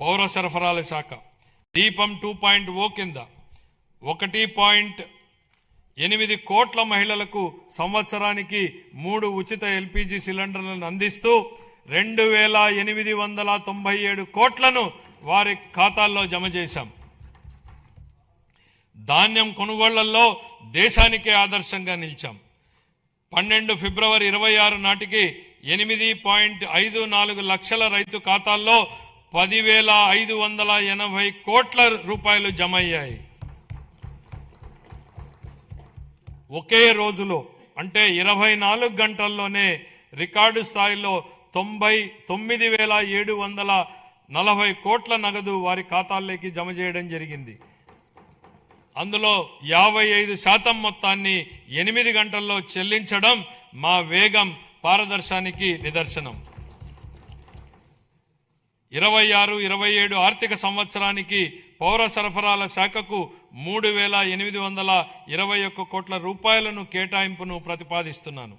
పౌర సరఫరాల శాఖ దీపం 2.0 కింద 1.8 కోట్ల మహిళలకు సంవత్సరానికి 3 ఉచిత ఎల్పీజీ సిలిండర్లను అందిస్తూ 2897 కోట్లను వారి ఖాతాల్లో జమ చేశాం. ధాన్యం కొనుగోళ్లలో దేశానికే ఆదర్శంగా నిలిచాం. 12 ఫిబ్రవరి 26 నాటికి 8.54 లక్షల రైతు ఖాతాల్లో 10,580 కోట్ల రూపాయలు జమ అయ్యాయి. ఒకే రోజులో అంటే 24 గంటల్లోనే రికార్డు స్థాయిలో 99,740 కోట్ల నగదు వారి ఖాతాల్లోకి జమ చేయడం జరిగింది. అందులో 55% మొత్తాన్ని 8 గంటల్లో చెల్లించడం మా వేగం పారదర్శానికి నిదర్శనం. 26-27 ఆర్థిక సంవత్సరానికి పౌర సరఫరాల శాఖకు 3,821 కోట్ల రూపాయలను కేటాయింపును ప్రతిపాదిస్తున్నాను.